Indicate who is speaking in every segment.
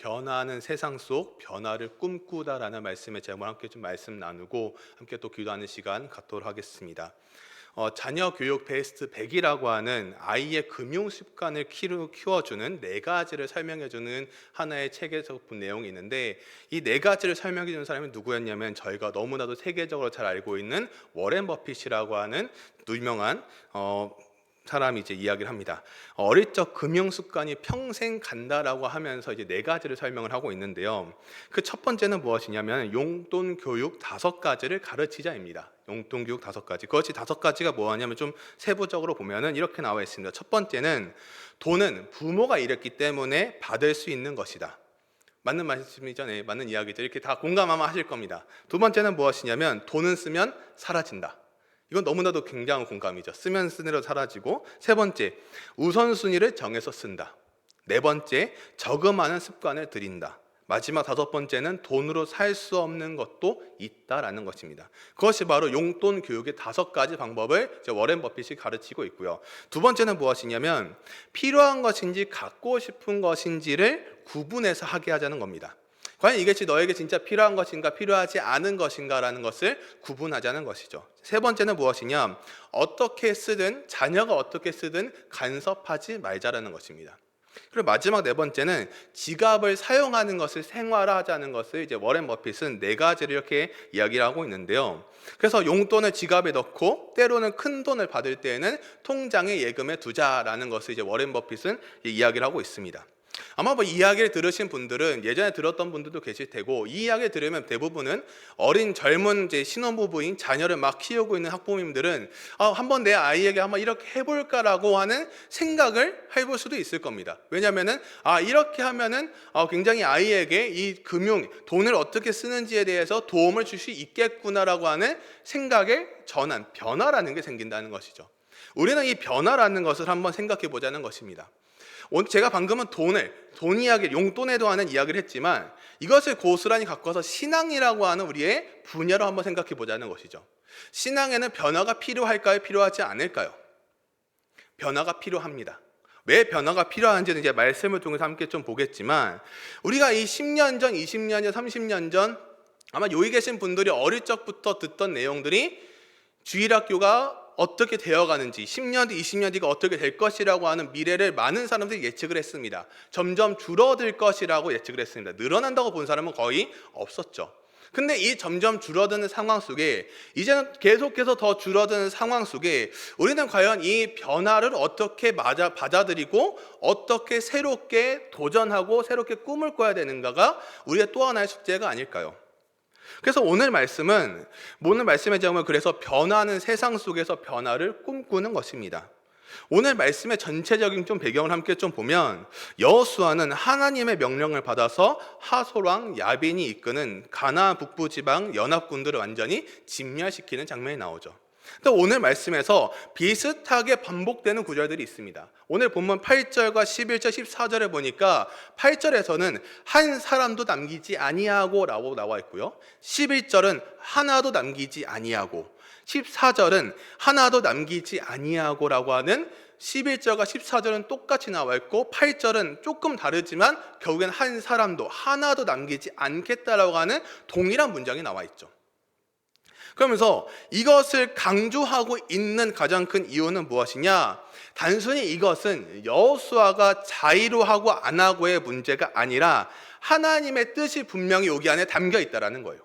Speaker 1: 변화하는 세상 속 변화를 꿈꾸다라는 말씀의 제목을 함께 좀 말씀 나누고 함께 또 기도하는 시간 갖도록 하겠습니다. 자녀 교육 베스트 100이라고 하는 아이의 금융 습관을 키워주는 네 가지를 설명해주는 하나의 책에서 본 내용이 있는데, 이 네 가지를 설명해주는 사람이 누구였냐면 저희가 너무나도 세계적으로 잘 알고 있는 워렌 버핏이라고 하는 유명한 사람이 이제 이야기를 합니다. 어릴 적 금융 습관이 평생 간다라고 하면서 이제 네 가지를 설명을 하고 있는데요. 그 첫 번째는 무엇이냐면 용돈 교육 5가지를 가르치자입니다. 용돈 교육 5가지. 그것이 5가지가 뭐냐면 좀 세부적으로 보면은 이렇게 나와 있습니다. 첫 번째는 돈은 부모가 일했기 때문에 받을 수 있는 것이다. 맞는 말씀이죠. 네, 맞는 이야기죠. 이렇게 다 공감 아마 하실 겁니다. 두 번째는 무엇이냐면 돈은 쓰면 사라진다. 이건 너무나도 굉장한 공감이죠. 쓰면 쓰는 대로 사라지고. 세 번째, 우선순위를 정해서 쓴다. 네 번째, 저금하는 습관을 들인다. 마지막 5번째는 돈으로 살 수 없는 것도 있다라는 것입니다. 그것이 바로 용돈 교육의 5가지 방법을 워렌 버핏이 가르치고 있고요. 두 번째는 무엇이냐면 필요한 것인지 갖고 싶은 것인지를 구분해서 하게 하자는 겁니다. 과연 이것이 너에게 진짜 필요한 것인가 필요하지 않은 것인가라는 것을 구분하자는 것이죠. 세 번째는 무엇이냐, 어떻게 쓰든 자녀가 어떻게 쓰든 간섭하지 말자라는 것입니다. 그리고 마지막 네 번째는 지갑을 사용하는 것을 생활화하자는 것을 이제 워렌 버핏은 네 가지를 이렇게 이야기를 하고 있는데요. 그래서 용돈을 지갑에 넣고 때로는 큰 돈을 받을 때에는 통장에 예금해 두자라는 것을 이제 워렌 버핏은 이야기를 하고 있습니다. 아마 이 이야기를 들으신 분들은 예전에 들었던 분들도 계실 테고, 이 이야기를 들으면 대부분은 어린 젊은 이제 신혼부부인 자녀를 막 키우고 있는 학부모님들은 한번 내 아이에게 한번 이렇게 해볼까라고 하는 생각을 해볼 수도 있을 겁니다. 왜냐하면은 이렇게 하면은 굉장히 아이에게 이 돈을 어떻게 쓰는지에 대해서 도움을 줄 수 있겠구나라고 하는 생각의 변화라는 게 생긴다는 것이죠. 우리는 이 변화라는 것을 한번 생각해 보자는 것입니다. 제가 방금은 돈 이야기, 용돈에 대한 이야기를 했지만 이것을 고스란히 갖고서 신앙이라고 하는 우리의 분야로 한번 생각해 보자는 것이죠. 신앙에는 변화가 필요할까요? 필요하지 않을까요? 변화가 필요합니다. 왜 변화가 필요한지는 이제 말씀을 통해서 함께 좀 보겠지만, 우리가 이 10년 전, 20년 전, 30년 전 아마 여기 계신 분들이 어릴 적부터 듣던 내용들이 주일학교가 어떻게 되어가는지, 10년 뒤, 20년 뒤가 어떻게 될 것이라고 하는 미래를 많은 사람들이 예측을 했습니다. 점점 줄어들 것이라고 예측을 했습니다. 늘어난다고 본 사람은 거의 없었죠. 근데 이 점점 줄어드는 상황 속에, 이제는 계속해서 더 줄어드는 상황 속에 우리는 과연 이 변화를 어떻게 받아들이고 어떻게 새롭게 도전하고 새롭게 꿈을 꿔야 되는가가 우리의 또 하나의 숙제가 아닐까요? 그래서 오늘 말씀의 제목은 그래서 변화하는 세상 속에서 변화를 꿈꾸는 것입니다. 오늘 말씀의 전체적인 좀 배경을 함께 좀 보면, 여호수아는 하나님의 명령을 받아서 하솔왕 야빈이 이끄는 가나안 북부 지방 연합군들을 완전히 진멸시키는 장면이 나오죠. 근데 오늘 말씀에서 비슷하게 반복되는 구절들이 있습니다. 오늘 본문 8절과 11절, 14절에 보니까 8절에서는 한 사람도 남기지 아니하고 라고 나와 있고요. 11절은 하나도 남기지 아니하고, 14절은 하나도 남기지 아니하고 라고 하는 11절과 14절은 똑같이 나와 있고, 8절은 조금 다르지만 결국엔 한 사람도 하나도 남기지 않겠다라고 하는 동일한 문장이 나와 있죠. 그러면서 이것을 강조하고 있는 가장 큰 이유는 무엇이냐? 단순히 이것은 여호수아가 자의로 하고 안 하고의 문제가 아니라 하나님의 뜻이 분명히 여기 안에 담겨 있다는 거예요.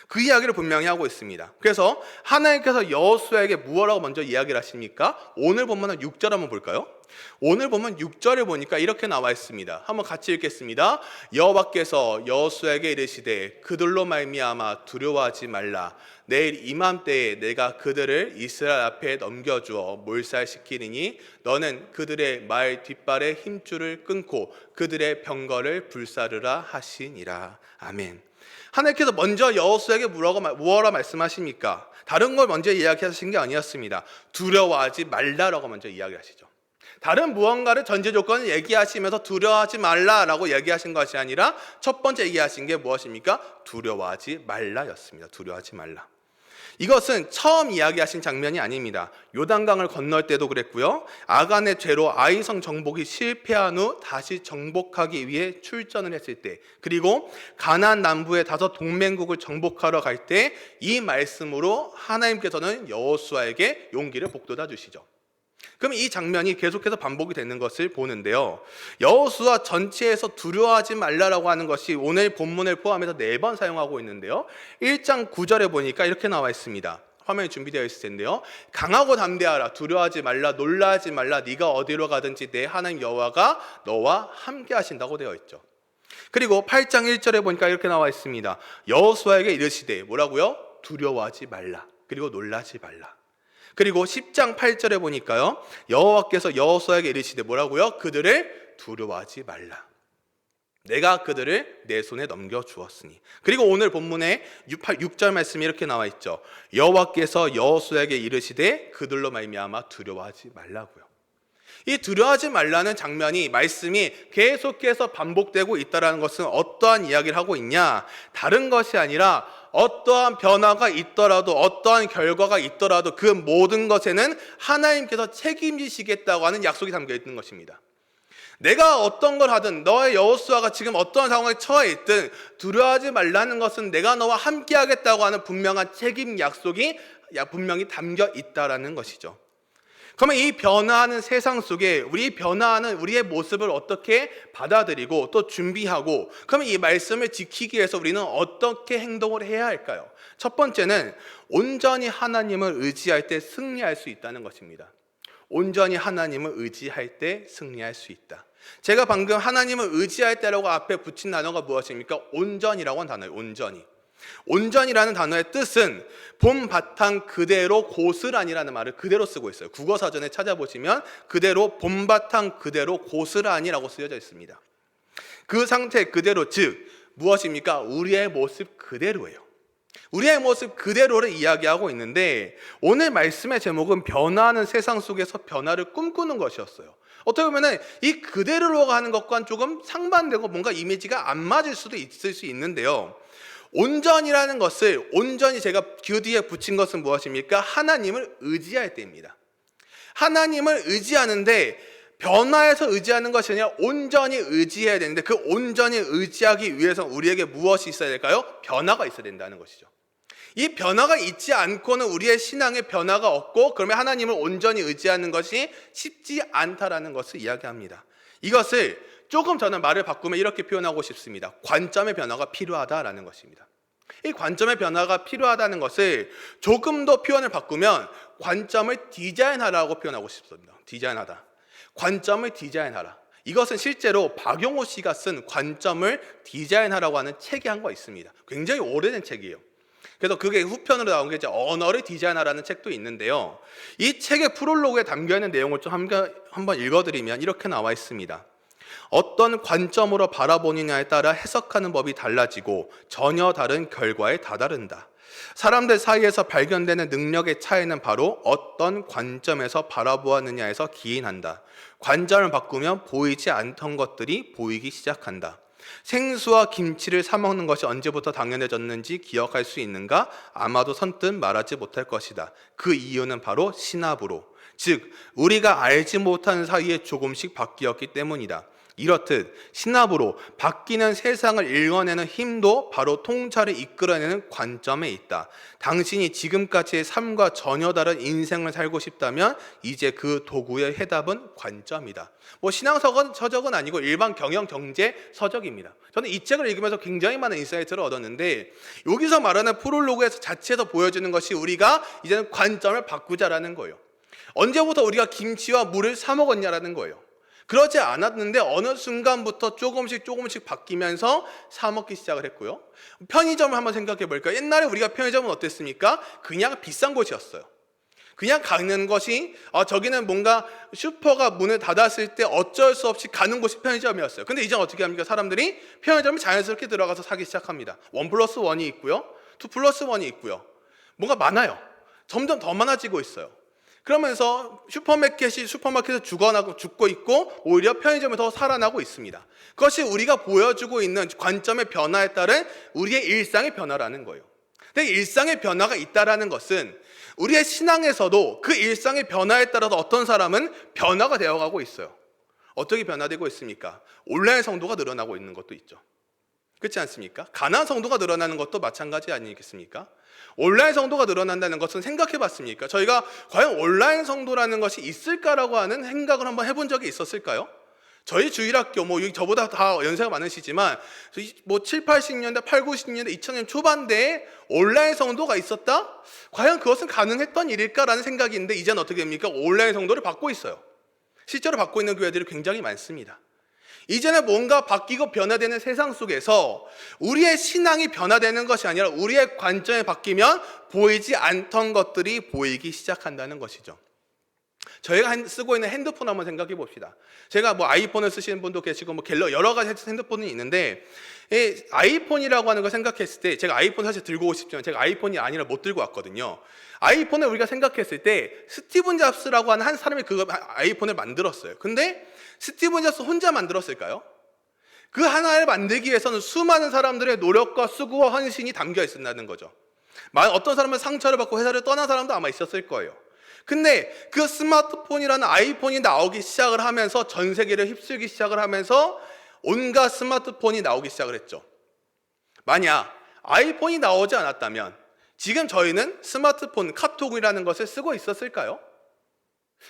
Speaker 1: 그 이야기를 분명히 하고 있습니다. 그래서 하나님께서 여호수아에게 무엇라고 먼저 이야기를 하십니까? 오늘 본문은 6절 한번 볼까요? 오늘 보면 6절을 보니까 이렇게 나와 있습니다. 한번 같이 읽겠습니다. 여호와께서 여호수아에게 이르시되 그들로 말미암아 두려워하지 말라. 내일 이맘때에 내가 그들을 이스라엘 앞에 넘겨주어 몰살시키리니 너는 그들의 말 뒷발의 힘줄을 끊고 그들의 병거를 불사르라 하시니라. 아멘. 하나님께서 먼저 여호수아에게 무엇라 말씀하십니까? 다른 걸 먼저 이야기하신 게 아니었습니다. 두려워하지 말라라고 먼저 이야기하시죠. 다른 무언가를 전제 조건을 얘기하시면서 두려워하지 말라라고 얘기하신 것이 아니라 첫 번째 얘기하신 게 무엇입니까? 두려워하지 말라였습니다. 두려워하지 말라. 이것은 처음 이야기하신 장면이 아닙니다. 요단강을 건널 때도 그랬고요. 아간의 죄로 아이성 정복이 실패한 후 다시 정복하기 위해 출전을 했을 때, 그리고 가나안 남부의 5 동맹국을 정복하러 갈 때 이 말씀으로 하나님께서는 여호수아에게 용기를 북돋아 주시죠. 그럼 이 장면이 계속해서 반복이 되는 것을 보는데요. 여호수아 전체에서 두려워하지 말라라고 하는 것이 오늘 본문을 포함해서 4번 사용하고 있는데요. 1장 9절에 보니까 이렇게 나와 있습니다. 화면이 준비되어 있을 텐데요. 강하고 담대하라, 두려워하지 말라, 놀라지 말라, 네가 어디로 가든지 내 하나님 여호와가 너와 함께 하신다고 되어 있죠. 그리고 8장 1절에 보니까 이렇게 나와 있습니다. 여호수아에게 이르시되 뭐라고요? 두려워하지 말라, 그리고 놀라지 말라. 그리고 10장 8절에 보니까요, 여호와께서 여호수아에게 이르시되 뭐라고요? 그들을 두려워하지 말라, 내가 그들을 내 손에 넘겨주었으니. 그리고 오늘 본문에 6절 말씀이 이렇게 나와 있죠. 여호와께서 여호수아에게 이르시되 그들로 말미암아 두려워하지 말라고요. 이 두려워하지 말라는 장면이, 말씀이 계속해서 반복되고 있다는 것은 어떠한 이야기를 하고 있냐? 다른 것이 아니라 어떠한 변화가 있더라도, 어떠한 결과가 있더라도 그 모든 것에는 하나님께서 책임지시겠다고 하는 약속이 담겨 있는 것입니다. 내가 어떤 걸 하든, 너의 여호수아가 지금 어떤 상황에 처해 있든 두려워하지 말라는 것은 내가 너와 함께 하겠다고 하는 분명한 책임 약속이 분명히 담겨 있다라는 것이죠. 그러면 이 변화하는 세상 속에 우리 변화하는 우리의 모습을 어떻게 받아들이고 또 준비하고, 그러면 이 말씀을 지키기 위해서 우리는 어떻게 행동을 해야 할까요? 첫 번째는 온전히 하나님을 의지할 때 승리할 수 있다는 것입니다. 온전히 하나님을 의지할 때 승리할 수 있다. 제가 방금 하나님을 의지할 때라고 앞에 붙인 단어가 무엇입니까? 온전이라고 하는 단어예요. 온전히. 온전이라는 단어의 뜻은 본 바탕 그대로 고스란히라는 말을 그대로 쓰고 있어요. 국어사전에 찾아보시면 그대로 본 바탕 그대로 고스란히라고 쓰여져 있습니다. 그 상태 그대로, 즉 무엇입니까? 우리의 모습 그대로예요. 우리의 모습 그대로를 이야기하고 있는데, 오늘 말씀의 제목은 변화하는 세상 속에서 변화를 꿈꾸는 것이었어요. 어떻게 보면 이 그대로로 가는 것과는 조금 상반되고 뭔가 이미지가 안 맞을 수도 있을 수 있는데요. 온전이라는 것을, 온전히 제가 그 뒤에 붙인 것은 무엇입니까? 하나님을 의지할 때입니다. 하나님을 의지하는데 변화해서 의지하는 것이 아니라 온전히 의지해야 되는데, 그 온전히 의지하기 위해서 우리에게 무엇이 있어야 될까요? 변화가 있어야 된다는 것이죠. 이 변화가 있지 않고는 우리의 신앙에 변화가 없고, 그러면 하나님을 온전히 의지하는 것이 쉽지 않다라는 것을 이야기합니다. 이것을 조금 저는 말을 바꾸면 이렇게 표현하고 싶습니다. 관점의 변화가 필요하다라는 것입니다. 이 관점의 변화가 필요하다는 것을 조금 더 표현을 바꾸면 관점을 디자인하라고 표현하고 싶습니다. 디자인하다. 관점을 디자인하라. 이것은 실제로 박용호 씨가 쓴 관점을 디자인하라고 하는 책이 한 거 있습니다. 굉장히 오래된 책이에요. 그래서 그게 후편으로 나온 게 이제 언어를 디자인하라는 책도 있는데요. 이 책의 프롤로그에 담겨있는 내용을 좀 한번 읽어드리면 이렇게 나와 있습니다. 어떤 관점으로 바라보느냐에 따라 해석하는 법이 달라지고 전혀 다른 결과에 다다른다. 사람들 사이에서 발견되는 능력의 차이는 바로 어떤 관점에서 바라보았느냐에서 기인한다. 관점을 바꾸면 보이지 않던 것들이 보이기 시작한다. 생수와 김치를 사 먹는 것이 언제부터 당연해졌는지 기억할 수 있는가? 아마도 선뜻 말하지 못할 것이다. 그 이유는 바로 신압으로, 즉 우리가 알지 못하는 사이에 조금씩 바뀌었기 때문이다. 이렇듯 신압으로 바뀌는 세상을 읽어내는 힘도 바로 통찰을 이끌어내는 관점에 있다. 당신이 지금까지의 삶과 전혀 다른 인생을 살고 싶다면 이제 그 도구의 해답은 관점이다. 신앙서적은 아니고 일반 경영 경제 서적입니다. 저는 이 책을 읽으면서 굉장히 많은 인사이트를 얻었는데, 여기서 말하는 프롤로그에서 자체에서 보여주는 것이 우리가 이제는 관점을 바꾸자라는 거예요. 언제부터 우리가 김치와 물을 사 먹었냐라는 거예요. 그러지 않았는데 어느 순간부터 조금씩 바뀌면서 사 먹기 시작을 했고요. 편의점을 한번 생각해 볼까요? 옛날에 우리가 편의점은 어땠습니까? 그냥 비싼 곳이었어요. 그냥 가는 것이, 저기는 뭔가 슈퍼가 문을 닫았을 때 어쩔 수 없이 가는 곳이 편의점이었어요. 근데 이제 어떻게 합니까? 사람들이 편의점에 자연스럽게 들어가서 사기 시작합니다. 1+1이 있고요, 2+1이 있고요. 뭔가 많아요. 점점 더 많아지고 있어요. 그러면서 슈퍼마켓에서 죽고 있고, 오히려 편의점이 더 살아나고 있습니다. 그것이 우리가 보여주고 있는 관점의 변화에 따른 우리의 일상의 변화라는 거예요. 근데 일상의 변화가 있다라는 것은 우리의 신앙에서도 그 일상의 변화에 따라서 어떤 사람은 변화가 되어가고 있어요. 어떻게 변화되고 있습니까? 온라인 성도가 늘어나고 있는 것도 있죠. 그렇지 않습니까? 가난 성도가 늘어나는 것도 마찬가지 아니겠습니까? 온라인 성도가 늘어난다는 것은 생각해 봤습니까? 저희가 과연 온라인 성도라는 것이 있을까라고 하는 생각을 한번 해본 적이 있었을까요? 저희 주일학교, 저보다 다 연세가 많으시지만, 7, 80년대, 8, 90년대, 2000년 초반대에 온라인 성도가 있었다? 과연 그것은 가능했던 일일까라는 생각이 있는데, 이제는 어떻게 됩니까? 온라인 성도를 받고 있어요. 실제로 받고 있는 교회들이 굉장히 많습니다. 이제는 뭔가 바뀌고 변화되는 세상 속에서 우리의 신앙이 변화되는 것이 아니라 우리의 관점이 바뀌면 보이지 않던 것들이 보이기 시작한다는 것이죠. 저희가 쓰고 있는 핸드폰 한번 생각해 봅시다. 제가 아이폰을 쓰시는 분도 계시고 여러 가지 핸드폰이 있는데, 이 아이폰이라고 하는 걸 생각했을 때, 제가 아이폰 사실 들고 오고 싶지만 제가 아이폰이 아니라 못 들고 왔거든요. 아이폰을 우리가 생각했을 때 스티븐 잡스라고 하는 한 사람이 그 아이폰을 만들었어요. 근데 스티븐 잡스 혼자 만들었을까요? 그 하나를 만들기 위해서는 수많은 사람들의 노력과 수고와 헌신이 담겨 있었다는 거죠. 어떤 사람은 상처를 받고 회사를 떠난 사람도 아마 있었을 거예요. 근데 그 스마트폰이라는 아이폰이 나오기 시작을 하면서 전 세계를 휩쓸기 시작을 하면서 온갖 스마트폰이 나오기 시작을 했죠. 만약 아이폰이 나오지 않았다면 지금 저희는 스마트폰, 카톡이라는 것을 쓰고 있었을까요?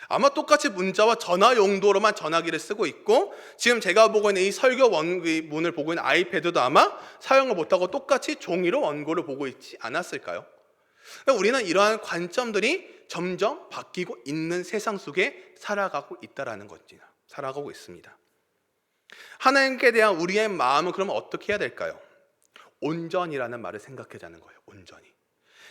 Speaker 1: 아마 똑같이 문자와 전화 용도로만 전화기를 쓰고 있고, 지금 제가 보고 있는 이 설교 원문을 보고 있는 아이패드도 아마 사용을 못하고 똑같이 종이로 원고를 보고 있지 않았을까요? 우리는 이러한 관점들이 점점 바뀌고 있는 세상 속에 살아가고 있다라는 것입니다. 살아가고 있습니다. 하나님께 대한 우리의 마음은 그러면 어떻게 해야 될까요? 온전이라는 말을 생각하자는 거예요. 온전히.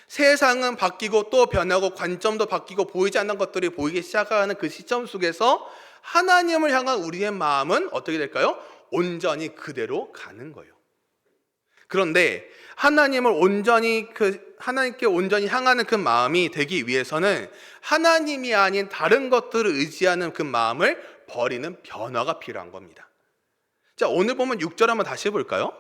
Speaker 1: 세상은 바뀌고 또 변하고 관점도 바뀌고 보이지 않는 것들이 보이기 시작하는 그 시점 속에서 하나님을 향한 우리의 마음은 어떻게 될까요? 온전히 그대로 가는 거예요. 그런데 하나님께 온전히 향하는 그 마음이 되기 위해서는 하나님이 아닌 다른 것들을 의지하는 그 마음을 버리는 변화가 필요한 겁니다. 자, 오늘 보면 6절 한번 다시 볼까요?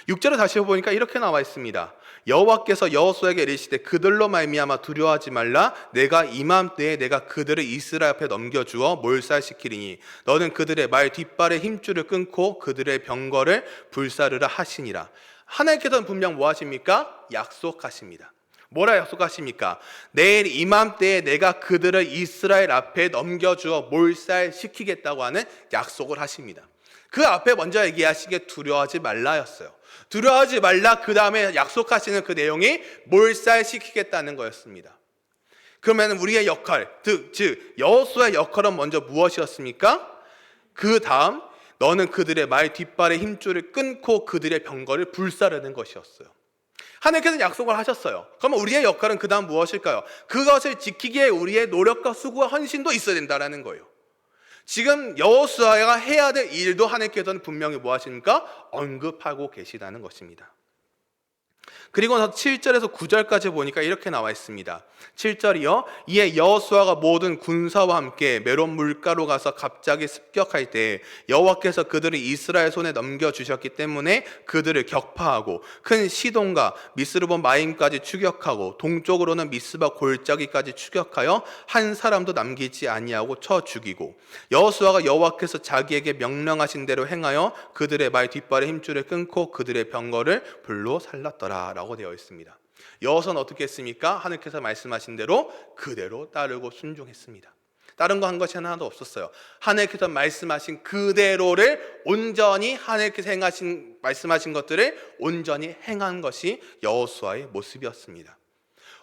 Speaker 1: 6절을 다시 보니까 이렇게 나와 있습니다. 여호와께서 여호수아에게 이르시되 그들로 말미암아 두려워하지 말라. 내가 이맘때에 내가 그들을 이스라엘 앞에 넘겨주어 몰살시키리니 너는 그들의 말 뒷발의 힘줄을 끊고 그들의 병거를 불사르라 하시니라. 하나님께서는 분명 뭐 하십니까? 약속하십니다. 뭐라 약속하십니까? 내일 이맘때에 내가 그들을 이스라엘 앞에 넘겨주어 몰살시키겠다고 하는 약속을 하십니다. 그 앞에 먼저 얘기하신 게 두려워하지 말라였어요. 두려워하지 말라, 그 다음에 약속하시는 그 내용이 몰살시키겠다는 거였습니다. 그러면 우리의 역할, 즉 여호수아의 역할은 먼저 무엇이었습니까? 그 다음 너는 그들의 말 뒷발의 힘줄을 끊고 그들의 병거를 불사르는 것이었어요. 하나님께서는 약속을 하셨어요. 그러면 우리의 역할은 그 다음 무엇일까요? 그것을 지키기에 우리의 노력과 수고와 헌신도 있어야 된다는 거예요. 지금 여호수아가 해야 될 일도 하나님께서는 분명히 뭐 하십니까? 언급하고 계시다는 것입니다. 그리고 나서 7절에서 9절까지 보니까 이렇게 나와 있습니다. 7절이요. 이에 여호수아가 모든 군사와 함께 메론 물가로 가서 갑자기 습격할 때 여호와께서 그들을 이스라엘 손에 넘겨주셨기 때문에 그들을 격파하고 큰 시돈과 미스르본 마임까지 추격하고 동쪽으로는 미스바 골짜기까지 추격하여 한 사람도 남기지 아니하고 쳐 죽이고 여호수아가 여호와께서 자기에게 명령하신 대로 행하여 그들의 말 뒷발의 힘줄을 끊고 그들의 병거를 불로 살랐더라 라고 되어 있습니다. 여호수아는 어떻게 했습니까? 하나님께서 말씀하신 대로 그대로 따르고 순종했습니다. 다른 거 한 것이 하나도 없었어요. 하나님께서 말씀하신 그대로를 온전히 하나님께서 말씀하신 것들을 온전히 행한 것이 여호수아의 모습이었습니다.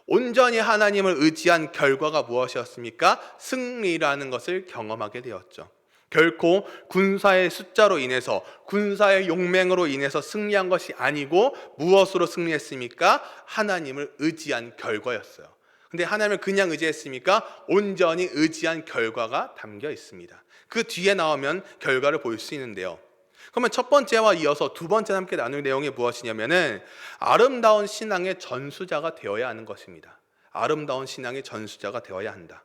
Speaker 1: 온전히 하나님을 의지한 결과가 무엇이었습니까? 승리라는 것을 경험하게 되었죠. 결코 군사의 숫자로 인해서, 군사의 용맹으로 인해서 승리한 것이 아니고 무엇으로 승리했습니까? 하나님을 의지한 결과였어요. 근데 하나님을 그냥 의지했습니까? 온전히 의지한 결과가 담겨 있습니다. 그 뒤에 나오면 결과를 볼 수 있는데요. 그러면 첫 번째와 이어서 두 번째 함께 나눌 내용이 무엇이냐면은 아름다운 신앙의 전수자가 되어야 하는 것입니다. 아름다운 신앙의 전수자가 되어야 한다.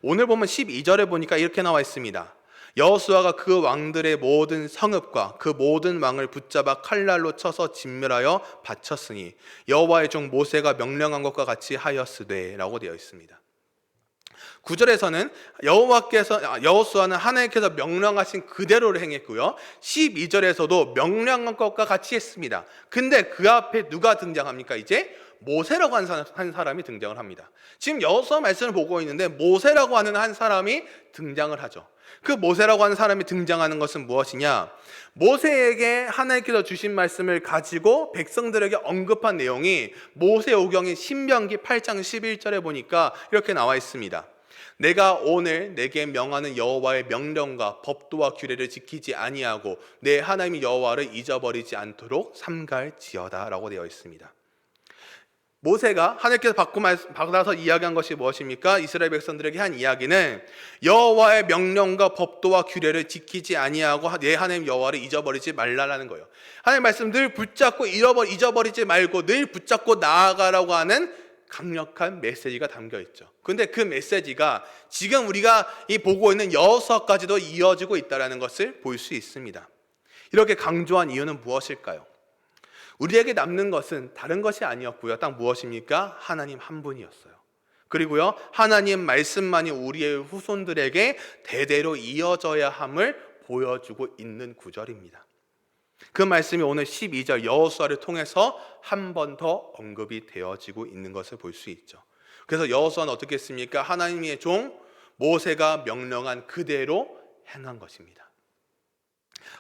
Speaker 1: 오늘 보면 12절에 보니까 이렇게 나와 있습니다. 여호수아가 그 왕들의 모든 성읍과 그 모든 왕을 붙잡아 칼날로 쳐서 진멸하여 바쳤으니 여호와의 종 모세가 명령한 것과 같이 하였으되 라고 되어 있습니다. 9절에서는 여호수아는 하나님께서 명령하신 그대로를 행했고요, 12절에서도 명령한 것과 같이 했습니다. 근데 그 앞에 누가 등장합니까? 이제 모세라고 한 사람이 등장을 합니다. 지금 여호수아 말씀을 보고 있는데 모세라고 하는 한 사람이 등장을 하죠. 그 모세라고 하는 사람이 등장하는 것은 무엇이냐? 모세에게 하나님께서 주신 말씀을 가지고 백성들에게 언급한 내용이 모세오경의 신명기 8장 11절에 보니까 이렇게 나와 있습니다. 내가 오늘 내게 명하는 여호와의 명령과 법도와 규례를 지키지 아니하고 내 하나님 여호와를 잊어버리지 않도록 삼갈지어다 라고 되어 있습니다. 모세가 하나님께서 받아서 이야기한 것이 무엇입니까? 이스라엘 백성들에게 한 이야기는 여호와의 명령과 법도와 규례를 지키지 아니하고 내 하나님 여호와를 잊어버리지 말라라는 거예요. 하나님 말씀 늘 붙잡고 잊어버리지 말고 늘 붙잡고 나아가라고 하는 강력한 메시지가 담겨 있죠. 그런데 그 메시지가 지금 우리가 보고 있는 여호수아까지도 이어지고 있다는 것을 볼 수 있습니다. 이렇게 강조한 이유는 무엇일까요? 우리에게 남는 것은 다른 것이 아니었고요. 딱 무엇입니까? 하나님 한 분이었어요. 그리고요, 하나님 말씀만이 우리의 후손들에게 대대로 이어져야 함을 보여주고 있는 구절입니다. 그 말씀이 오늘 12절 여호수아를 통해서 한 번 더 언급이 되어지고 있는 것을 볼 수 있죠. 그래서 여호수아는 어떻게 했습니까? 하나님의 종 모세가 명령한 그대로 행한 것입니다.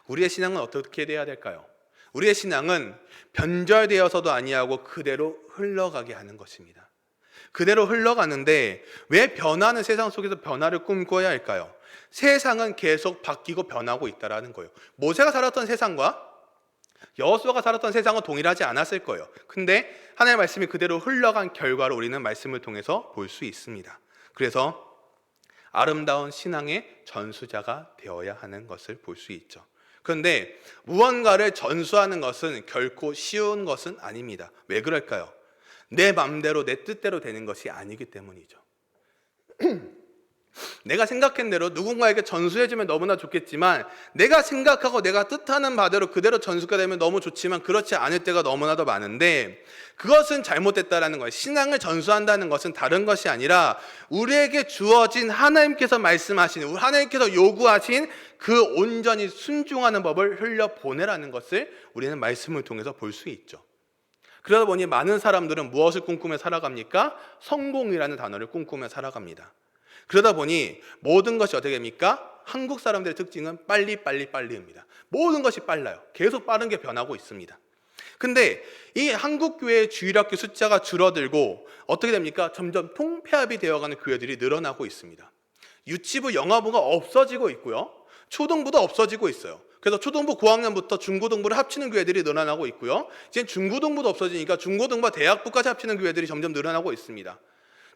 Speaker 1: 우리의 신앙은 어떻게 돼야 될까요? 우리의 신앙은 변절되어서도 아니하고 그대로 흘러가게 하는 것입니다. 그대로 흘러가는데 왜 변하는 세상 속에서 변화를 꿈꿔야 할까요? 세상은 계속 바뀌고 변하고 있다는 거예요. 모세가 살았던 세상과 여호수아가 살았던 세상은 동일하지 않았을 거예요. 근데 하나님의 말씀이 그대로 흘러간 결과를 우리는 말씀을 통해서 볼 수 있습니다. 그래서 아름다운 신앙의 전수자가 되어야 하는 것을 볼 수 있죠. 그런데 무언가를 전수하는 것은 결코 쉬운 것은 아닙니다. 왜 그럴까요? 내 마음대로 내 뜻대로 되는 것이 아니기 때문이죠. 내가 생각한 대로 누군가에게 전수해주면 너무나 좋겠지만 내가 생각하고 내가 뜻하는 바대로 그대로 전수가 되면 너무 좋지만 그렇지 않을 때가 너무나도 많은데 그것은 잘못됐다라는 거예요. 신앙을 전수한다는 것은 다른 것이 아니라 우리에게 주어진 하나님께서 말씀하신, 하나님께서 요구하신 그 온전히 순종하는 법을 흘려보내라는 것을 우리는 말씀을 통해서 볼 수 있죠. 그러다 보니 많은 사람들은 무엇을 꿈꾸며 살아갑니까? 성공이라는 단어를 꿈꾸며 살아갑니다. 그러다 보니 모든 것이 어떻게 됩니까? 한국 사람들의 특징은 빨리입니다. 모든 것이 빨라요. 계속 빠른 게 변하고 있습니다. 근데 이 한국교회의 주일학교 숫자가 줄어들고 어떻게 됩니까? 점점 통폐합이 되어가는 교회들이 늘어나고 있습니다. 유치부, 영화부가 없어지고 있고요. 초등부도 없어지고 있어요. 그래서 초등부 고학년부터 중고등부를 합치는 교회들이 늘어나고 있고요. 이제 중고등부도 없어지니까 중고등부와 대학부까지 합치는 교회들이 점점 늘어나고 있습니다.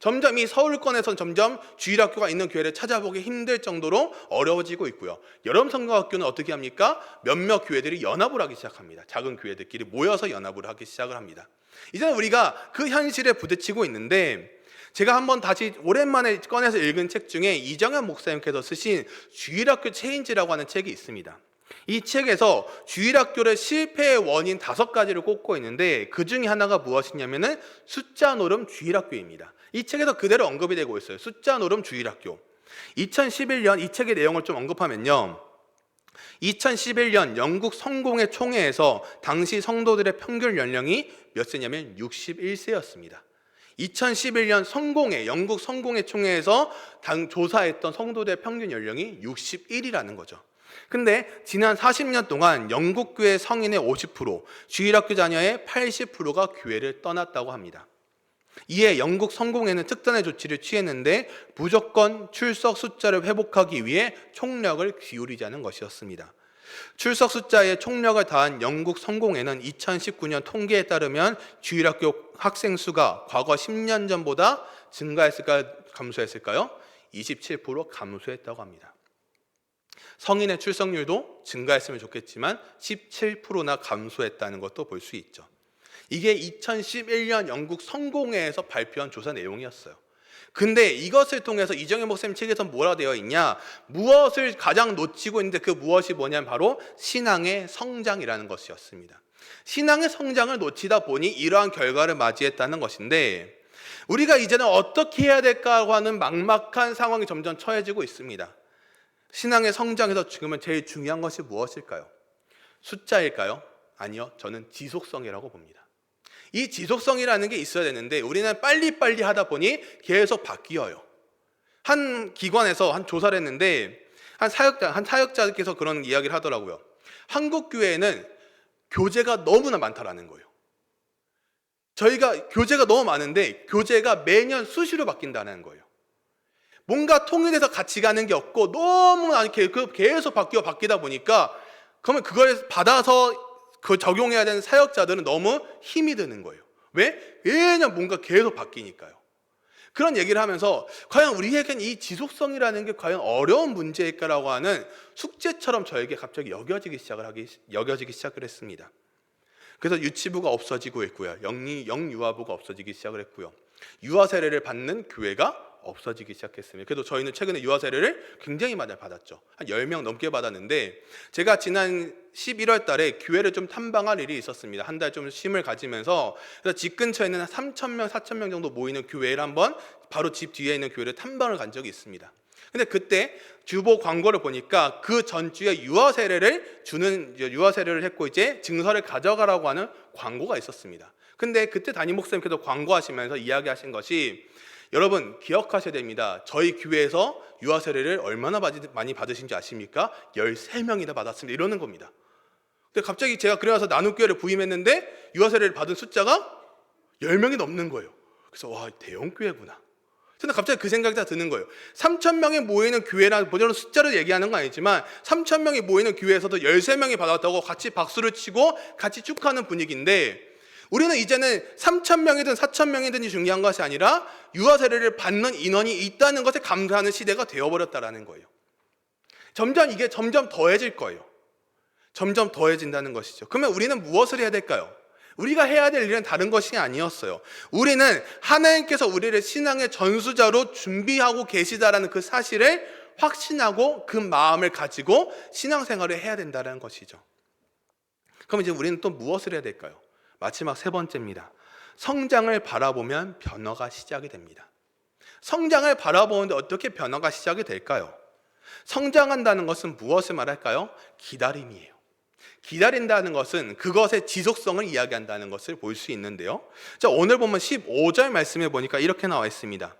Speaker 1: 점점 이 서울권에서는 점점 주일학교가 있는 교회를 찾아보기 힘들 정도로 어려워지고 있고요. 여름성경학교는 어떻게 합니까? 몇몇 교회들이 연합을 하기 시작합니다. 작은 교회들끼리 모여서 연합을 하기 시작을 합니다. 이제는 우리가 그 현실에 부딪히고 있는데 제가 한번 다시 오랜만에 꺼내서 읽은 책 중에 이정현 목사님께서 쓰신 주일학교 체인지라고 하는 책이 있습니다. 이 책에서 주일학교의 실패의 원인 5가지를 꼽고 있는데 그 중에 하나가 무엇이냐면은 숫자 노름 주일학교입니다. 이 책에서 그대로 언급이 되고 있어요. 숫자 노름 주일학교. 2011년 이 책의 내용을 좀 언급하면요. 2011년 영국 성공회 총회에서 당시 성도들의 평균 연령이 몇 세냐면 61세였습니다. 2011년 성공회, 영국 성공회 총회에서 조사했던 성도들의 평균 연령이 61이라는 거죠. 근데 지난 40년 동안 영국 교회 성인의 50%, 주일학교 자녀의 80%가 교회를 떠났다고 합니다. 이에 영국 성공회는 특단의 조치를 취했는데 무조건 출석 숫자를 회복하기 위해 총력을 기울이자는 것이었습니다. 출석 숫자에 총력을 다한 영국 성공회는 2019년 통계에 따르면 주일학교 학생 수가 과거 10년 전보다 증가했을까요? 감소했을까요? 27% 감소했다고 합니다. 성인의 출석률도 증가했으면 좋겠지만 17%나 감소했다는 것도 볼 수 있죠. 이게 2011년 영국 성공회에서 발표한 조사 내용이었어요. 근데 이것을 통해서 이정현 목사님 책에서 뭐라 되어 있냐? 무엇을 가장 놓치고 있는데 그 무엇이 뭐냐면 바로 신앙의 성장이라는 것이었습니다. 신앙의 성장을 놓치다 보니 이러한 결과를 맞이했다는 것인데, 우리가 이제는 어떻게 해야 될까 하는 막막한 상황이 점점 처해지고 있습니다. 신앙의 성장에서 지금은 제일 중요한 것이 무엇일까요? 숫자일까요? 아니요, 저는 지속성이라고 봅니다. 이 지속성이라는 게 있어야 되는데 우리는 빨리빨리 하다 보니 계속 바뀌어요. 한 기관에서 한 조사를 했는데 한 사역자께서 그런 이야기를 하더라고요. 한국 교회에는 교재가 너무나 많다라는 거예요. 저희가 교재가 너무 많은데 교재가 매년 수시로 바뀐다는 거예요. 뭔가 통일해서 같이 가는 게 없고 너무 계속 바뀌다 보니까 그러면 그걸 받아서 그 적용해야 되는 사역자들은 너무 힘이 드는 거예요. 왜? 매년 뭔가 계속 바뀌니까요. 그런 얘기를 하면서 과연 우리에겐 이 지속성이라는 게 과연 어려운 문제일까라고 하는 숙제처럼 저에게 갑자기 여겨지기 시작을 했습니다. 그래서 유치부가 없어지고 있고요. 영유아부가 없어지기 시작을 했고요. 유아 세례를 받는 교회가 없어지기 시작했습니다. 그래도 저희는 최근에 유아 세례를 굉장히 많이 받았죠. 한 10명 넘게 받았는데, 제가 지난 11월 달에 교회를 좀 탐방할 일이 있었습니다. 한 달 좀 쉼을 가지면서, 그래서 집 근처에 있는 한 3,000명, 4,000명 정도 모이는 교회를 한번 바로 집 뒤에 있는 교회를 탐방을 간 적이 있습니다. 근데 그때 주보 광고를 보니까 그 전주에 유아 세례를 했고 이제 증서를 가져가라고 하는 광고가 있었습니다. 근데 그때 담임 목사님께서 광고하시면서 이야기하신 것이, 여러분 기억하셔야 됩니다. 저희 교회에서 유아 세례를 얼마나 많이 받으신지 아십니까? 13명이나 받았습니다. 이러는 겁니다. 근데 갑자기 제가 그래서 나눔교회를 부임했는데 유아 세례를 받은 숫자가 10명이 넘는 거예요. 그래서 와, 대형교회구나. 저는 갑자기 그 생각이 다 드는 거예요. 3,000명이 모이는 교회라는 숫자를 얘기하는 건 아니지만 3,000명이 모이는 교회에서도 13명이 받았다고 같이 박수를 치고 같이 축하하는 분위기인데, 우리는 이제는 3,000명이든 4,000명이든지 중요한 것이 아니라 유아 세례를 받는 인원이 있다는 것에 감사하는 시대가 되어버렸다는 거예요. 이게 점점 더해질 거예요. 점점 더해진다는 것이죠. 그러면 우리는 무엇을 해야 될까요? 우리가 해야 될 일은 다른 것이 아니었어요. 우리는 하나님께서 우리를 신앙의 전수자로 준비하고 계시다라는 그 사실을 확신하고 그 마음을 가지고 신앙생활을 해야 된다는 것이죠. 그럼 이제 우리는 또 무엇을 해야 될까요? 마지막 세 번째입니다. 성장을 바라보면 변화가 시작이 됩니다. 성장을 바라보는데 어떻게 변화가 시작이 될까요? 성장한다는 것은 무엇을 말할까요? 기다림이에요. 기다린다는 것은 그것의 지속성을 이야기한다는 것을 볼 수 있는데요. 자, 오늘 보면 15절 말씀에 보니까 이렇게 나와 있습니다.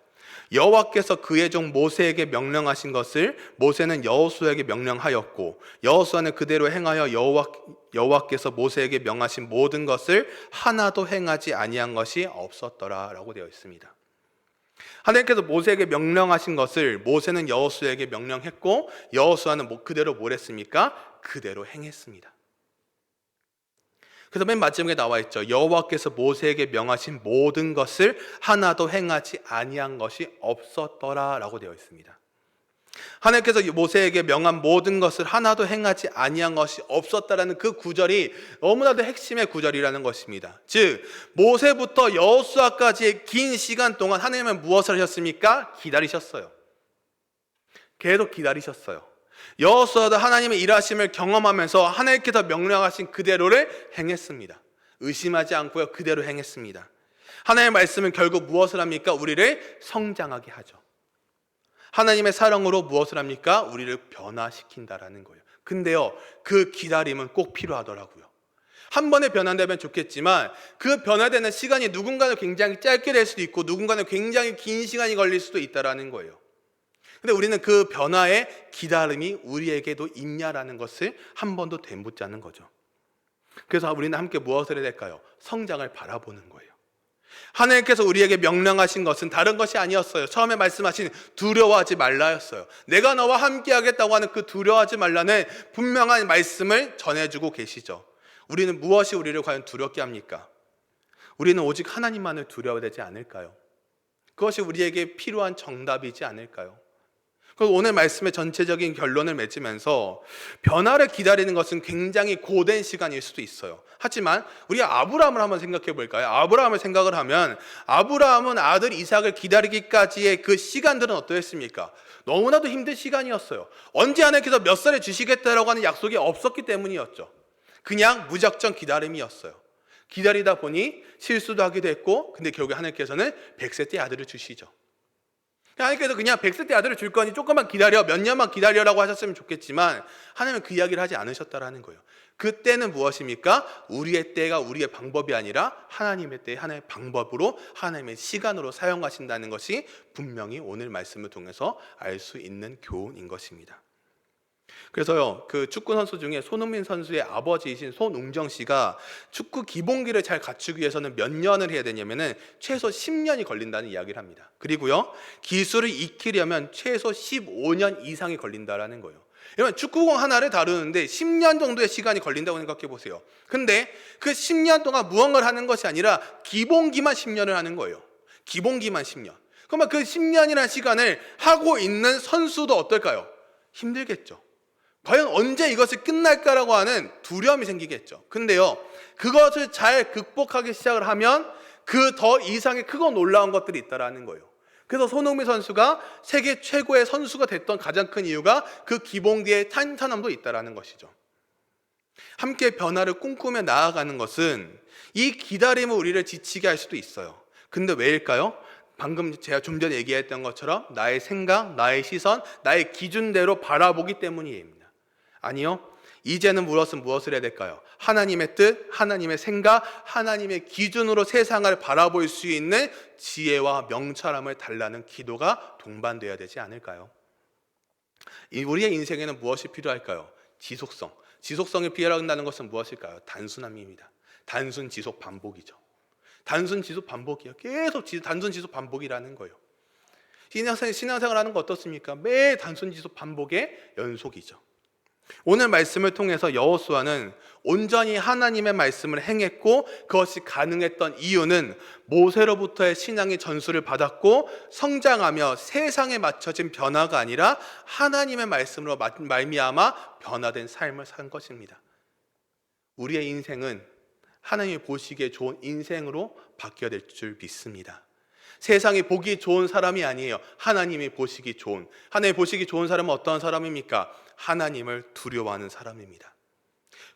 Speaker 1: 여호와께서 그의 종 모세에게 명령하신 것을 모세는 여호수아에게 명령하였고 여호수아는 그대로 행하여 여호와께서 모세에게 명하신 모든 것을 하나도 행하지 아니한 것이 없었더라라고 되어 있습니다. 하나님께서 모세에게 명령하신 것을 모세는 여호수아에게 명령했고 여호수아는 그대로 뭘 했습니까? 그대로 행했습니다. 그래서 맨 마지막에 나와 있죠. 여호와께서 모세에게 명하신 모든 것을 하나도 행하지 아니한 것이 없었더라라고 되어 있습니다. 하나님께서 모세에게 명한 모든 것을 하나도 행하지 아니한 것이 없었다라는 그 구절이 너무나도 핵심의 구절이라는 것입니다. 즉 모세부터 여호수아까지의 긴 시간 동안 하나님은 무엇을 하셨습니까? 기다리셨어요. 계속 기다리셨어요. 여호수아도 하나님의 일하심을 경험하면서 하나님께서 명령하신 그대로를 행했습니다. 의심하지 않고요, 그대로 행했습니다. 하나님의 말씀은 결국 무엇을 합니까? 우리를 성장하게 하죠. 하나님의 사랑으로 무엇을 합니까? 우리를 변화시킨다라는 거예요. 근데요, 그 기다림은 꼭 필요하더라고요. 한 번에 변화되면 좋겠지만 그 변화되는 시간이 누군가는 굉장히 짧게 될 수도 있고 누군가는 굉장히 긴 시간이 걸릴 수도 있다라는 거예요. 근데 우리는 그 변화의 기다림이 우리에게도 있냐라는 것을 한 번도 되묻지 않는 거죠. 그래서 우리는 함께 무엇을 해야 될까요? 성장을 바라보는 거예요. 하나님께서 우리에게 명령하신 것은 다른 것이 아니었어요. 처음에 말씀하신 두려워하지 말라였어요. 내가 너와 함께 하겠다고 하는 그 두려워하지 말라는 분명한 말씀을 전해주고 계시죠. 우리는 무엇이 우리를 과연 두렵게 합니까? 우리는 오직 하나님만을 두려워되지 않을까요? 그것이 우리에게 필요한 정답이지 않을까요? 그래서 오늘 말씀의 전체적인 결론을 맺으면서 변화를 기다리는 것은 굉장히 고된 시간일 수도 있어요. 하지만 우리 아브라함을 한번 생각해 볼까요? 아브라함을 생각을 하면 아브라함은 아들 이삭을 기다리기까지의 그 시간들은 어떠했습니까? 너무나도 힘든 시간이었어요. 언제 하나님께서 몇 살에 주시겠다라고 하는 약속이 없었기 때문이었죠. 그냥 무작정 기다림이었어요. 기다리다 보니 실수도 하기도 했고, 근데 결국에 하나님께서는 100세 때 아들을 주시죠. 하나님께서 그냥 100세 때 아들을 줄 거니 조금만 기다려, 몇 년만 기다려라고 하셨으면 좋겠지만 하나님은 그 이야기를 하지 않으셨다라는 거예요. 그때는 무엇입니까? 우리의 때가 우리의 방법이 아니라 하나님의 때, 하나님의 방법으로, 하나님의 시간으로 사용하신다는 것이 분명히 오늘 말씀을 통해서 알 수 있는 교훈인 것입니다. 그래서요, 그 축구 선수 중에 손흥민 선수의 아버지이신 손웅정 씨가 축구 기본기를 잘 갖추기 위해서는 몇 년을 해야 되냐면은 최소 10년이 걸린다는 이야기를 합니다. 그리고요, 기술을 익히려면 최소 15년 이상이 걸린다라는 거예요. 여러분, 축구공 하나를 다루는데 10년 정도의 시간이 걸린다고 생각해 보세요. 근데 그 10년 동안 무언가를 하는 것이 아니라 기본기만 10년을 하는 거예요. 기본기만 10년. 그러면 그 10년이라는 시간을 하고 있는 선수도 어떨까요? 힘들겠죠. 과연 언제 이것이 끝날까라고 하는 두려움이 생기겠죠. 근데요, 그것을 잘 극복하기 시작을 하면 그 더 이상의 크고 놀라운 것들이 있다라는 거예요. 그래서 손흥민 선수가 세계 최고의 선수가 됐던 가장 큰 이유가 그 기본기의 탄탄함도 있다라는 것이죠. 함께 변화를 꿈꾸며 나아가는 것은 이 기다림은 우리를 지치게 할 수도 있어요. 근데 왜일까요? 방금 제가 좀 전에 얘기했던 것처럼 나의 생각, 나의 시선, 나의 기준대로 바라보기 때문입니다. 아니요, 이제는 무엇을 해야 될까요? 하나님의 뜻, 하나님의 생각, 하나님의 기준으로 세상을 바라볼 수 있는 지혜와 명철함을 달라는 기도가 동반되어야 되지 않을까요? 우리의 인생에는 무엇이 필요할까요? 지속성. 지속성이 필요하다는 것은 무엇일까요? 단순함입니다. 단순 지속 반복이죠. 단순 지속 반복이요. 계속 단순 지속 반복이라는 거예요. 신앙생활 하는 거 어떻습니까? 매일 단순 지속 반복의 연속이죠. 오늘 말씀을 통해서 여호수아는 온전히 하나님의 말씀을 행했고 그것이 가능했던 이유는 모세로부터의 신앙의 전수를 받았고 성장하며 세상에 맞춰진 변화가 아니라 하나님의 말씀으로 말미암아 변화된 삶을 산 것입니다. 우리의 인생은 하나님이 보시기에 좋은 인생으로 바뀌어야 될 줄 믿습니다. 세상이 보기 좋은 사람이 아니에요. 하나님이 보시기 좋은. 하나님이 보시기 좋은 사람은 어떠한 사람입니까? 하나님을 두려워하는 사람입니다.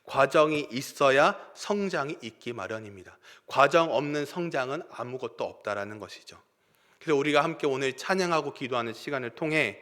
Speaker 1: 과정이 있어야 성장이 있기 마련입니다. 과정 없는 성장은 아무것도 없다라는 것이죠. 그래서 우리가 함께 오늘 찬양하고 기도하는 시간을 통해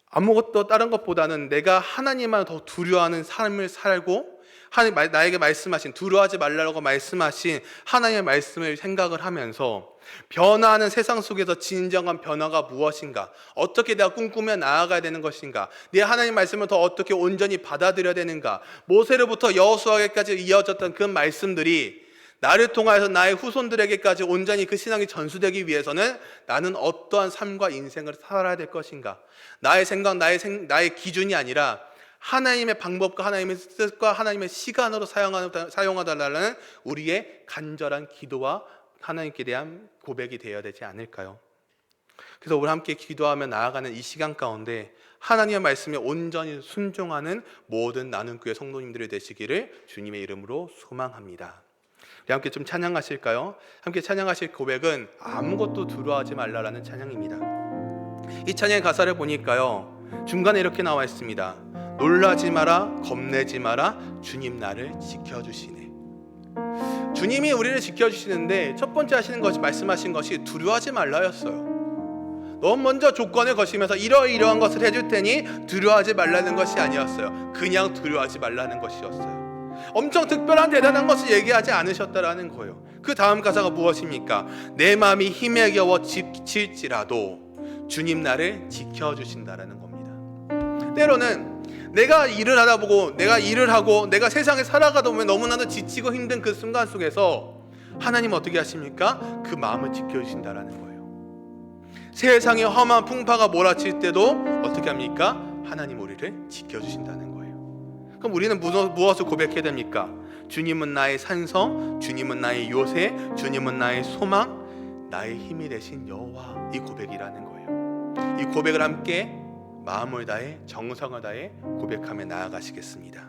Speaker 1: 아무것도 다른 것보다는 내가 하나님만 더 두려워하는 삶을 살고 하나님 나에게 말씀하신 두려워하지 말라고 말씀하신 하나님의 말씀을 생각을 하면서 변화하는 세상 속에서 진정한 변화가 무엇인가, 어떻게 내가 꿈꾸며 나아가야 되는 것인가, 내 하나님 말씀을 더 어떻게 온전히 받아들여야 되는가, 모세로부터 여호수아에까지 이어졌던 그 말씀들이 나를 통하여서 나의 후손들에게까지 온전히 그 신앙이 전수되기 위해서는 나는 어떠한 삶과 인생을 살아야 될 것인가, 나의 생각, 나의 기준이 아니라 하나님의 방법과 하나님의 뜻과 하나님의 시간으로 사용하달라는 우리의 간절한 기도와 하나님께 대한 고백이 되어야 되지 않을까요? 그래서 우리 함께 기도하며 나아가는 이 시간 가운데 하나님의 말씀에 온전히 순종하는 모든 나눔교회 성도님들이 되시기를 주님의 이름으로 소망합니다. 우리 함께 좀 찬양하실까요? 함께 찬양하실 고백은 아무것도 두려워하지 말라라는 찬양입니다. 이 찬양의 가사를 보니까요, 중간에 이렇게 나와 있습니다. 놀라지 마라, 겁내지 마라, 주님 나를 지켜주시네. 주님이 우리를 지켜주시는데 첫 번째 하시는 것이, 말씀하신 것이 두려워하지 말라였어요. 너무 먼저 조건을 거시면서 이러이러한 것을 해줄 테니 두려워하지 말라는 것이 아니었어요. 그냥 두려워하지 말라는 것이었어요. 엄청 특별한 대단한 것을 얘기하지 않으셨다라는 거예요. 그 다음 가사가 무엇입니까? 내 마음이 힘에 겨워 지칠지라도 주님 나를 지켜주신다라는 겁니다. 때로는 내가 일을 하다 보고 내가 일을 하고 내가 세상에 살아가다 보면 너무나도 지치고 힘든 그 순간 속에서 하나님 어떻게 하십니까? 그 마음을 지켜주신다라는 거예요. 세상에 험한 풍파가 몰아칠 때도 어떻게 합니까? 하나님 우리를 지켜주신다는 거예요. 그럼 우리는 무엇을 고백해야 됩니까? 주님은 나의 산성, 주님은 나의 요새, 주님은 나의 소망, 나의 힘이 되신 여호와, 이 고백이라는 거예요. 이 고백을 함께 마음을 다해 정성을 다해 고백하며 나아가시겠습니다.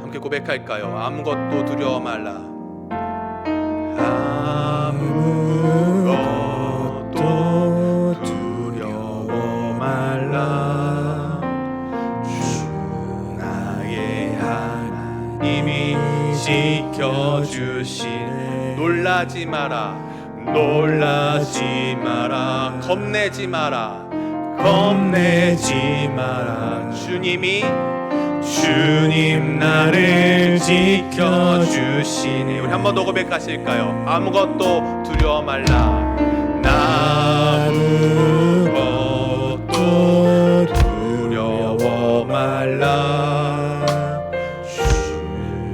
Speaker 1: 함께 고백할까요? 아무것도 두려워 말라. 아무것도 두려워 말라. 주 나의 하나님이 지켜주시네. 놀라지 마라, 놀라지 마라, 겁내지 마라, 겁내지 마라. 주님 나를 지켜주시네. 우리 한 번 더 고백하실까요? 아무것도 두려워 말라. 아무것도 두려워 말라. 주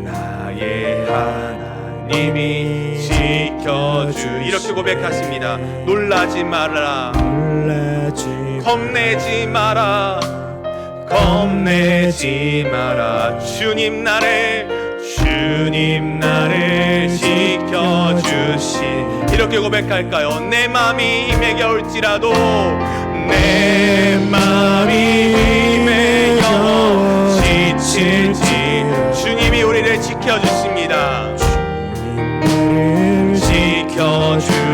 Speaker 1: 나의 하나님이 지켜주. 이렇게 고백하십니다. 놀라지 말라, 겁내지 마라, 겁내지 마라. 주님 나를 지켜주신. 이렇게 고백할까요? 내 마음이 힘에 겨울지라도, 내 마음이 힘에 겨워 지칠지 주님이 우리를 지켜주십니다.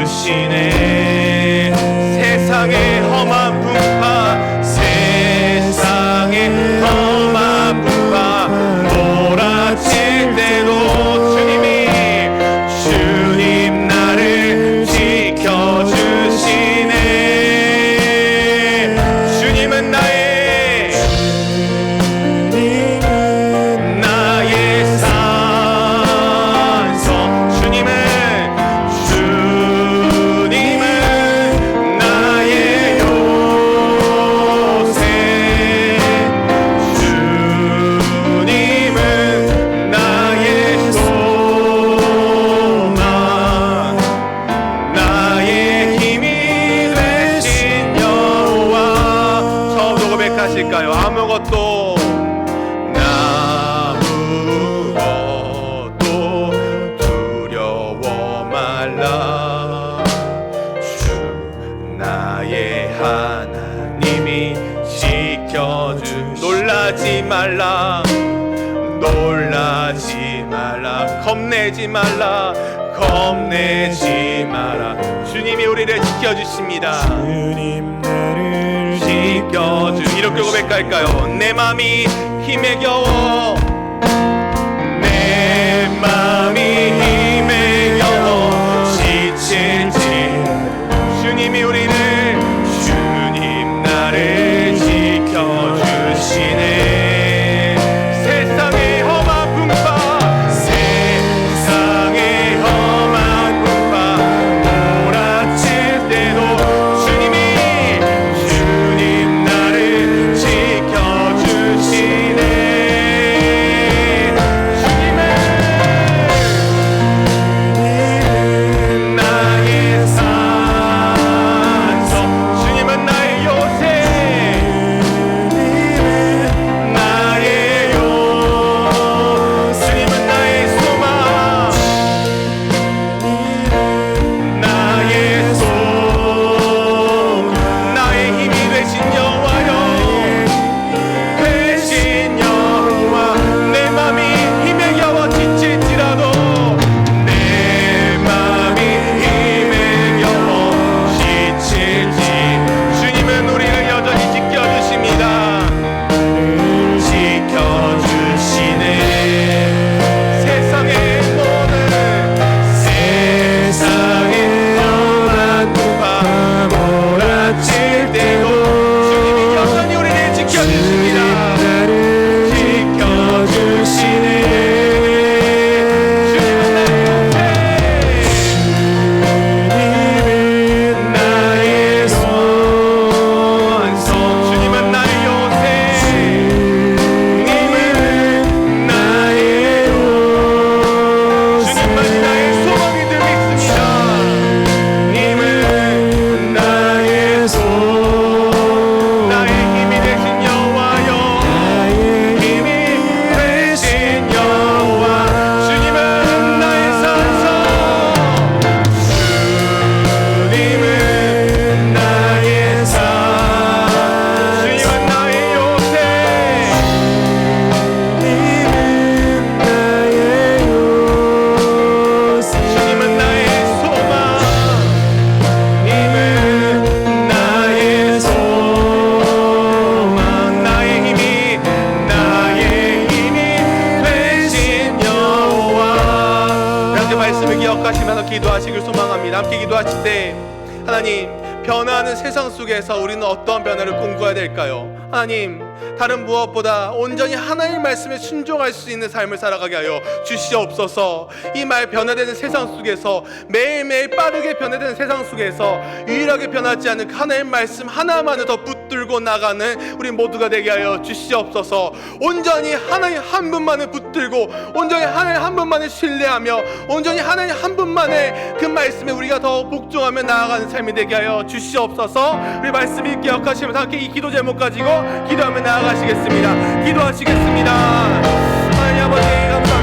Speaker 1: 지켜주시네. 세상의 험한 풍파, 세상의 험한 풍파 몰아칠 때도 주님 나를 지켜주시네. 주님은 나의 산성, 주님은 나의 요새, 주님은 나의 소망, 나의 힘이 되신 여호와. 처음으로 고백하실까요? 아무것도 두려워 말라. 주 나의 하나님이 지켜주. 놀라지 말라, 놀라지 말라, 겁내지 말라, 겁내지 마라. 주님이 우리를 지켜주십니다.
Speaker 2: 주님 나를
Speaker 1: 지켜주. 이렇게 고백할까요? 내 마음이 힘에 겨워, 내 마음이 힘에 겨워 지칠지 주님 나를 지켜주시네. 세상의 험한 풍파, 세상의 험한 풍파 몰아칠 때도 주님 나를 지켜주시네. 말씀을 기억하시면서 기도하시길 소망합니다. 함께 기도하실 때 하나님, 변화하는 세상 속에서 우리는 어떠한 변화를 꿈꿔야 될까요? 하나님, 다른 무엇보다 온전히 하나님의 말씀에 순종할 수 있는 삶을 살아가게 하여 주시옵소서. 이 말 변화되는 세상 속에서, 매일매일 빠르게 변화되는 세상 속에서 유일하게 변하지 않는 하나님의 말씀 하나만을 더 붙들고 나가는 우리 모두가 되게 하여 주시옵소서. 온전히 하나님 한 분만을 붙들고, 온전히 하나님 한 분만을 신뢰하며, 온전히 하나님 한 분만의 그 말씀에 우리가 더 복종하며 나아가는 삶이 되게 하여 주시옵소서. 우리 말씀을 기억하시면서 함께 이 기도 제목 가지고 기도하며 나아가시겠습니다. 기도하시겠습니다. 하나님 아버지 감사합니다.